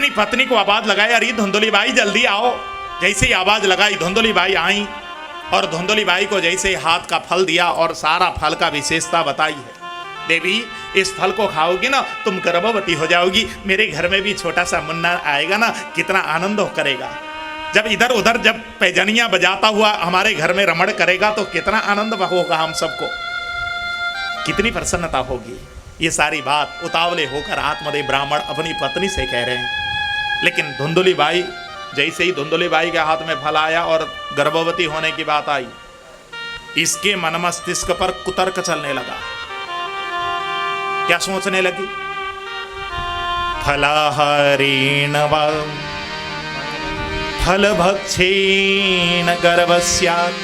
अपनी पत्नी को आवाज लगाई, अरे धुंधली बाई जल्दी आओ। जैसे ही आवाज लगाई धुंधली बाई आई और धुंधली बाई को जैसे हाथ का फल दिया और सारा फल का विशेषता बताई है। देवी इस फल को खाओगी ना तुम गर्भवती हो जाओगी, मेरे घर में भी छोटा सा मुन्ना आएगा ना, कितना आनंद करेगा। जब इधर उधर जब पैजनियां बजाता हुआ हमारे घर में रमण करेगा तो कितना आनंद होगा, हम सबको कितनी प्रसन्नता होगी। ये सारी बात उतावले होकर आत्मदेव ब्राह्मण अपनी पत्नी से कह रहे हैं। लेकिन धुंधली बाई, जैसे ही धुंधली बाई के हाथ में फल आया और गर्भवती होने की बात आई, इसके मन मस्तिष्क पर कुतर्क चलने लगा। क्या सोचने लगी? फलाहारेण वा फलभक्षेण गर्भस्यात्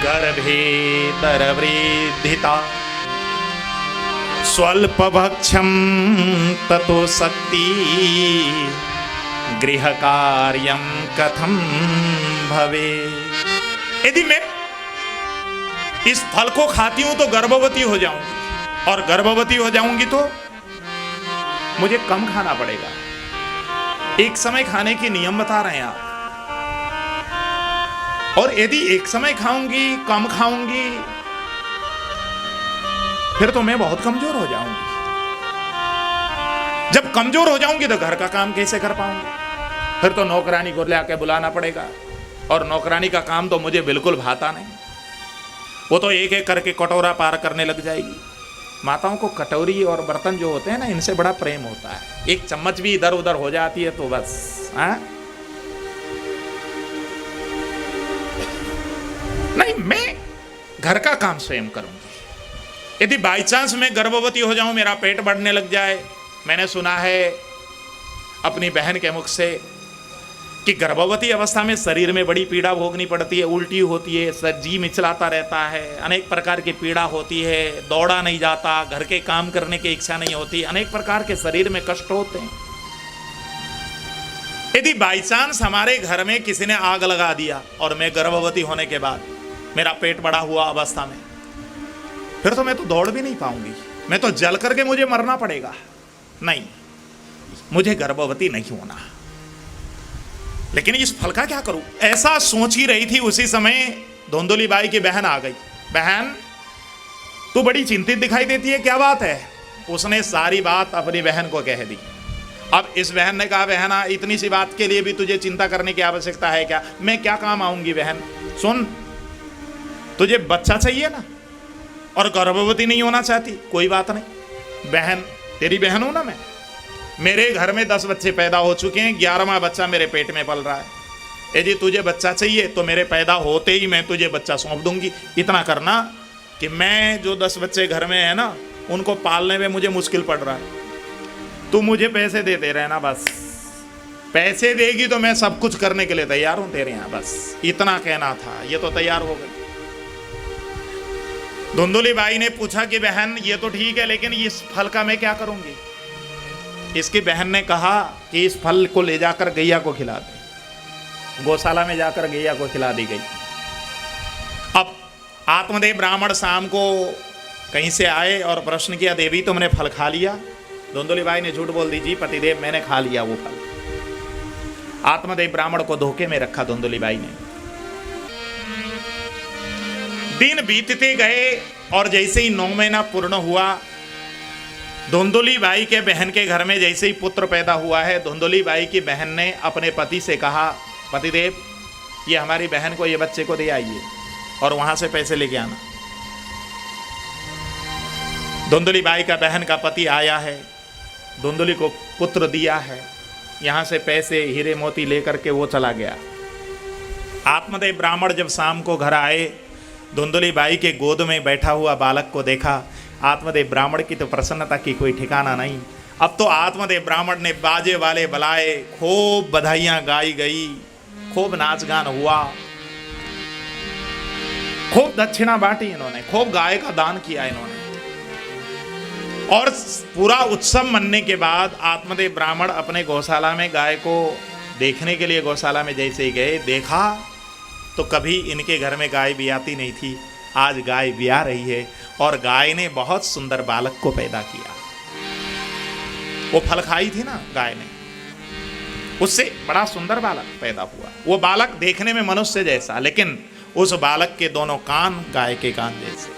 गर्भेतरवृद्धिता स्वल्पभक्ष्यं ततो शक्ति गृहकार्यं कथं भवे। यदि मैं इस फल को खाती हूं तो गर्भवती हो जाऊंगी, और गर्भवती हो जाऊंगी तो मुझे कम खाना पड़ेगा। एक समय खाने के नियम बता रहे हैं आप, और यदि एक समय खाऊंगी कम खाऊंगी फिर तो मैं बहुत कमजोर हो जाऊंगी। जब कमजोर हो जाऊंगी तो घर का काम कैसे कर पाऊंगी? फिर तो नौकरानी को ले बुलाना पड़ेगा, और नौकरानी का काम तो मुझे बिल्कुल भाता नहीं। वो तो एक एक करके कटोरा पार करने लग जाएगी। माताओं को कटोरी और बर्तन जो होते हैं ना, इनसे बड़ा प्रेम होता है। एक चम्मच भी इधर उधर हो जाती है तो बस नहीं, मैं घर का काम स्वयं करूंगी। यदि बाई चांस मैं गर्भवती हो जाऊं, मेरा पेट बढ़ने लग जाए, मैंने सुना है अपनी बहन के मुख से कि गर्भवती अवस्था में शरीर में बड़ी पीड़ा भोगनी पड़ती है, उल्टी होती है, जी मिचलाता रहता है, अनेक प्रकार की पीड़ा होती है, दौड़ा नहीं जाता, घर के काम करने की इच्छा नहीं होती, अनेक प्रकार के शरीर में कष्ट होते हैं। यदि बाई चांस हमारे घर में किसी ने आग लगा दिया और मैं गर्भवती होने के बाद मेरा पेट बड़ा हुआ अवस्था में, फिर तो मैं तो दौड़ भी नहीं पाऊंगी, मैं तो जल करके मुझे मरना पड़ेगा। नहीं, मुझे गर्भवती नहीं होना। लेकिन इस फल का क्या करूं? ऐसा सोच ही रही थी, उसी समय धुंधली बाई की बहन आ गई। बहन तू बड़ी चिंतित दिखाई देती है, क्या बात है? उसने सारी बात अपनी बहन को कह दी। अब इस बहन ने कहा, बहना इतनी सी बात के लिए भी तुझे चिंता करने की आवश्यकता है क्या? मैं क्या काम आऊंगी बहन? सुन, तुझे बच्चा चाहिए ना, और गर्भवती नहीं होना चाहती, कोई बात नहीं। बहन तेरी बहन हूं ना मैं, मेरे घर में 10 बच्चे पैदा हो चुके हैं, 11वां बच्चा मेरे पेट में पल रहा है। यदि तुझे बच्चा चाहिए तो मेरे पैदा होते ही मैं तुझे बच्चा सौंप दूंगी। इतना करना कि मैं जो 10 बच्चे घर में है ना, उनको पालने में मुझे मुश्किल पड़ रहा है, तू मुझे पैसे देते रहना बस। पैसे देगी तो मैं सब कुछ करने के लिए तैयार हूं तेरे यहाँ, बस इतना कहना था। ये तो तैयार हो गई। धुंधली बाई ने पूछा कि बहन ये तो ठीक है, लेकिन इस फल का मैं क्या करूंगी? इसकी बहन ने कहा कि इस फल को ले जाकर गैया को खिला दे। गौशाला में जाकर गैया को खिला दी गई। अब आत्मदेव ब्राह्मण शाम को कहीं से आए और प्रश्न किया, देवी तुमने फल खा लिया? धुंधली बाई ने झूठ बोल दी, जी पतिदेव मैंने खा लिया वो फल। आत्मदेव ब्राह्मण को धोखे में रखा धुंधली बाई ने। दिन बीतते गए और जैसे ही 9 महीना पूर्ण हुआ, धुंधली बाई के बहन के घर में जैसे ही पुत्र पैदा हुआ है, धुंधली बाई की बहन ने अपने पति से कहा, पतिदेव ये हमारी बहन को, ये बच्चे को दे आइए और वहां से पैसे लेके आना। धुंधली बाई का बहन का पति आया है, धुंधली को पुत्र दिया है, यहाँ से पैसे हीरे मोती लेकर के वो चला गया। आत्मदेव ब्राह्मण जब शाम को घर आए, धुंधली बाई के गोद में बैठा हुआ बालक को देखा। आत्मदेव ब्राह्मण की तो प्रसन्नता की कोई ठिकाना नहीं। अब तो आत्मदेव ब्राह्मण ने बाजे वाले बुलाए, खूब बधाइयां गाई गई, खूब नाच गान हुआ, खूब दक्षिणा बांटी इन्होंने, खूब गाय का दान किया इन्होंने। और पूरा उत्सव मनने के बाद आत्मदेव ब्राह्मण अपने गौशाला में गाय को देखने के लिए गौशाला में जैसे ही गए, देखा तो कभी इनके घर में गाय भी आती नहीं थी, आज गाय ब्याह रही है और गाय ने बहुत सुंदर बालक को पैदा किया। वो फल खाई थी ना गाय ने, उससे बड़ा सुंदर बालक पैदा हुआ। वो बालक देखने में मनुष्य जैसा, लेकिन उस बालक के दोनों कान गाय के कान जैसे।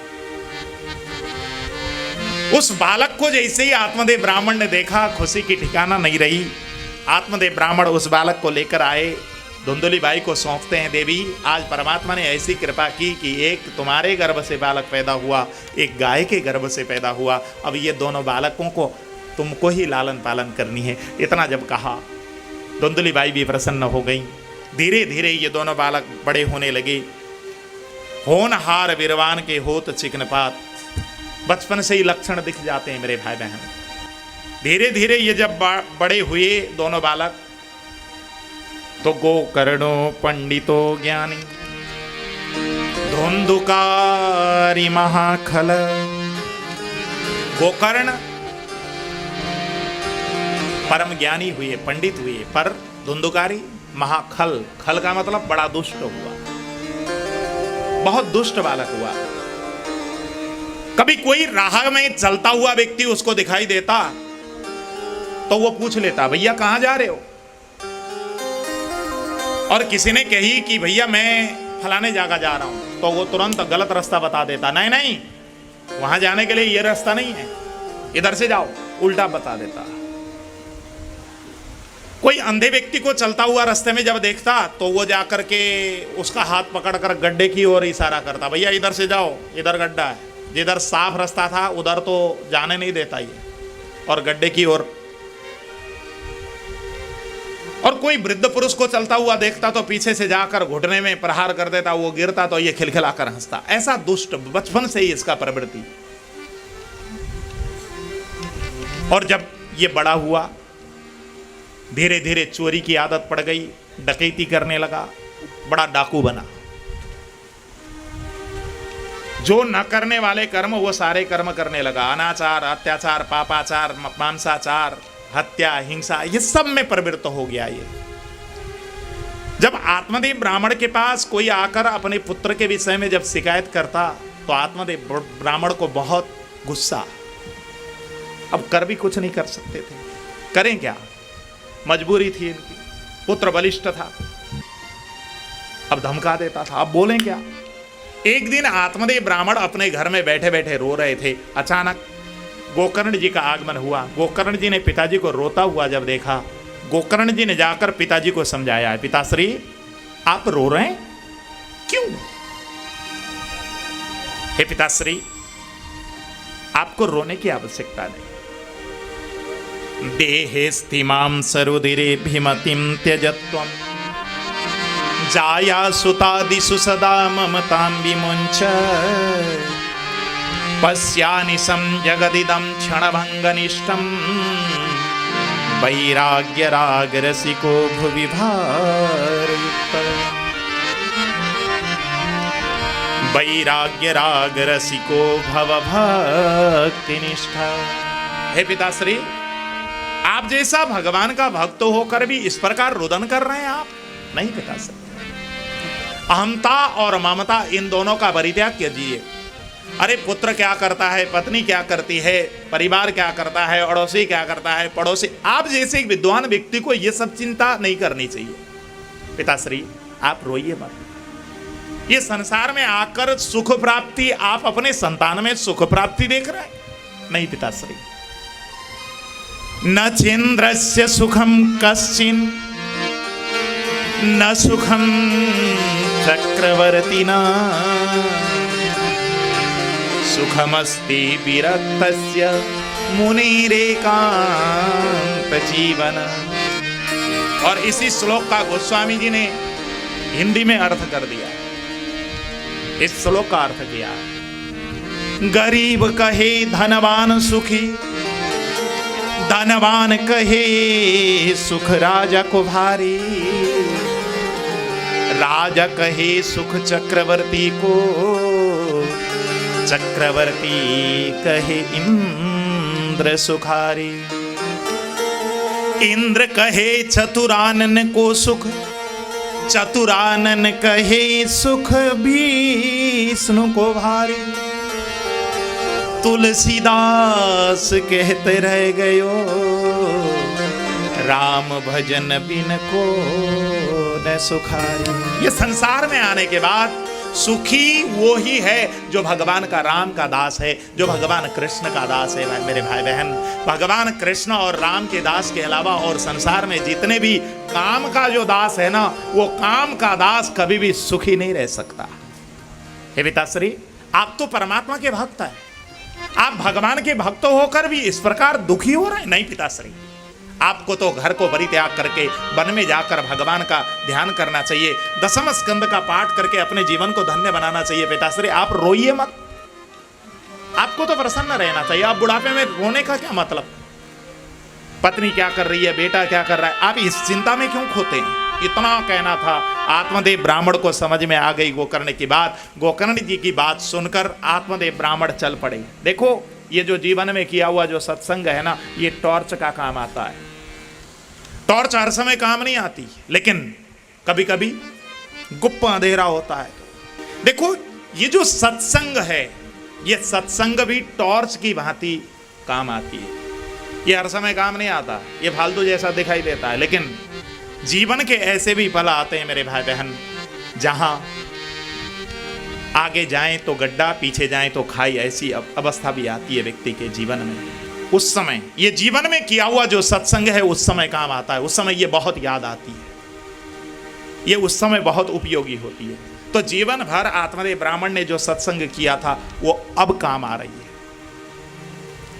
उस बालक को जैसे ही आत्मदेव ब्राह्मण ने देखा, खुशी की ठिकाना नहीं रही। आत्मदेव ब्राह्मण उस बालक को लेकर आए, धुंधुली बाई को सौंपते हैं, देवी आज परमात्मा ने ऐसी कृपा की कि एक तुम्हारे गर्भ से बालक पैदा हुआ, एक गाय के गर्भ से पैदा हुआ। अब ये दोनों बालकों को तुमको ही लालन पालन करनी है। इतना जब कहा, धुंधुली बाई भी प्रसन्न हो गई। धीरे धीरे ये दोनों बालक बड़े होने लगे। होनहार विरवान के होत चिकनपात, बचपन से ही लक्षण दिख जाते हैं मेरे भाई बहन। धीरे धीरे ये जब बड़े हुए दोनों बालक, तो गोकर्णो पंडितो ज्ञानी धुंधुकारी महाखल। गोकर्ण परम ज्ञानी हुए, पंडित हुए, पर धुंधुकारी महाखल, खल का मतलब बड़ा दुष्ट हुआ, बहुत दुष्ट बालक हुआ। कभी कोई राह में चलता हुआ व्यक्ति उसको दिखाई देता तो वो पूछ लेता, भैया कहां जा रहे हो? और किसी ने कही कि भैया मैं फलाने जगह जा रहा हूं, तो वो तुरंत गलत रास्ता बता देता, नहीं नहीं वहां जाने के लिए ये रास्ता नहीं है, इधर से जाओ, उल्टा बता देता। कोई अंधे व्यक्ति को चलता हुआ रास्ते में जब देखता तो वो जाकर के उसका हाथ पकड़कर गड्ढे की ओर इशारा करता, भैया इधर से जाओ, इधर गड्ढा है। जिधर साफ रास्ता था उधर तो जाने नहीं देता ये, और गड्ढे की ओर। और कोई वृद्ध पुरुष को चलता हुआ देखता तो पीछे से जाकर घुटने में प्रहार कर देता, वो गिरता तो ये खिलखिलाकर हंसता। ऐसा दुष्ट बचपन से ही इसका प्रवृत्ति। और जब ये बड़ा हुआ, धीरे धीरे चोरी की आदत पड़ गई, डकैती करने लगा, बड़ा डाकू बना। जो न करने वाले कर्म वो सारे कर्म करने लगा। अनाचार, अत्याचार, पापाचार, मांसाचार, हत्या, हिंसा, ये सब में प्रवृत्त हो गया ये। जब आत्मदेव ब्राह्मण के पास कोई आकर अपने पुत्र के विषय में जब शिकायत करता तो आत्मदेव ब्राह्मण को बहुत गुस्सा। अब कर भी कुछ नहीं कर सकते थे, करें क्या, मजबूरी थी इनकी, पुत्र बलिष्ठ था, अब धमका देता था, अब बोलें क्या। एक दिन आत्मदेव ब्राह्मण अपने घर में बैठे बैठे रो रहे थे। अचानक गोकर्ण जी का आगमन हुआ। गोकर्ण जी ने पिताजी को रोता हुआ जब देखा, गोकर्ण जी ने जाकर पिताजी को समझाया, पिताश्री आप रो रहे हैं क्यों? हे पिताश्री, आपको रोने की आवश्यकता नहीं। देहे स्थिमां सरुदिरे भीमतिं त्यजत्वं जाया सुतादिषु सदा ममतां विमुञ्च पश्यानिशं जगदिदं क्षणभङ्गनिष्ठं वैराग्यरागरसिको भुवि भारयुक्तः वैराग्यरागरसिको भवभक्तिनिष्ठा। हे पिताश्री, आप जैसा भगवान का भक्त होकर भी इस प्रकार रुदन कर रहे हैं आप? नहीं पिताश्री, अहंता और ममता इन दोनों का परित्याग कीजिए। अरे पुत्र क्या करता है, पत्नी क्या करती है, परिवार क्या करता है, अड़ोसी क्या करता है, पड़ोसी, आप जैसे एक विद्वान व्यक्ति को ये सब चिंता नहीं करनी चाहिए। पिताश्री आप रोइए मत। ये संसार में आकर सुख प्राप्ति, आप अपने संतान में सुख प्राप्ति देख रहे हैं? नहीं पिताश्री, न चेन्द्रस्य सुखम कश्चिन न सुखम चक्रवर्तिना सुखमस्ति विरक्तस्य मुनिरेकांत जीवन। और इसी श्लोक का गोस्वामी जी ने हिंदी में अर्थ कर दिया। इस श्लोक का अर्थ किया, गरीब कहे धनवान सुखी, धनवान कहे सुख राजा को भारी, राजा कहे सुख चक्रवर्ती को, चक्रवर्ती कहे इंद्र सुखारी। इंद्र कहे चतुरानन को सुख, चतुरानन कहे सुख विष्णु को भारी। तुलसीदास कहते रह गयो राम भजन बिन को न सुखारी। ये संसार में आने के बाद सुखी वो ही है जो भगवान का राम का दास है, जो भगवान कृष्ण का दास है। मेरे भाई बहन, भगवान कृष्ण और राम के दास के अलावा और संसार में जितने भी काम का जो दास है ना, वो काम का दास कभी भी सुखी नहीं रह सकता। हे पिताश्री, आप तो परमात्मा के भक्त हैं, आप भगवान के भक्त होकर भी इस प्रकार दुखी हो रहे हैं? नहीं पिताश्री, आपको तो घर को परित्याग करके वन में जाकर भगवान का ध्यान करना चाहिए, दशम स्कंद का पाठ करके अपने जीवन को धन्य बनाना चाहिए। पिताश्री, आप रोइए मत, आपको तो प्रसन्न रहना चाहिए। आप बुढ़ापे में रोने का क्या मतलब? पत्नी क्या कर रही है, बेटा क्या कर रहा है, आप इस चिंता में क्यों खोते हैं? इतना कहना था। आत्मदेव ब्राह्मण को समझ में आ गई गोकर्ण की बात। गोकर्ण जी की बात सुनकर आत्मदेव ब्राह्मण चल पड़े। देखो, ये जो जीवन में किया हुआ जो सत्संग है ना, ये टॉर्च का काम आता है। टॉर्च हर समय काम नहीं आती, लेकिन कभी कभी गुप्त अंधेरा होता है। देखो, ये जो सत्संग है, ये सत्संग भी टॉर्च की भांति काम आती है। ये हर समय काम नहीं आता, ये फालतू जैसा दिखाई देता है, लेकिन जीवन के ऐसे भी पल आते हैं मेरे भाई बहन, जहां आगे जाएं तो गड्ढा, पीछे जाएं तो खाई, ऐसी अवस्था भी आती है व्यक्ति के जीवन में। उस समय ये जीवन में किया हुआ जो सत्संग है उस समय काम आता है, उस समय ये बहुत याद आती है, ये उस समय बहुत उपयोगी होती है। तो जीवन भर आत्मदेव ब्राह्मण ने जो सत्संग किया था वो अब काम आ रही है।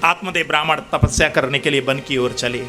आत्मदेव ब्राह्मण तपस्या करने के लिए वन की ओर चले।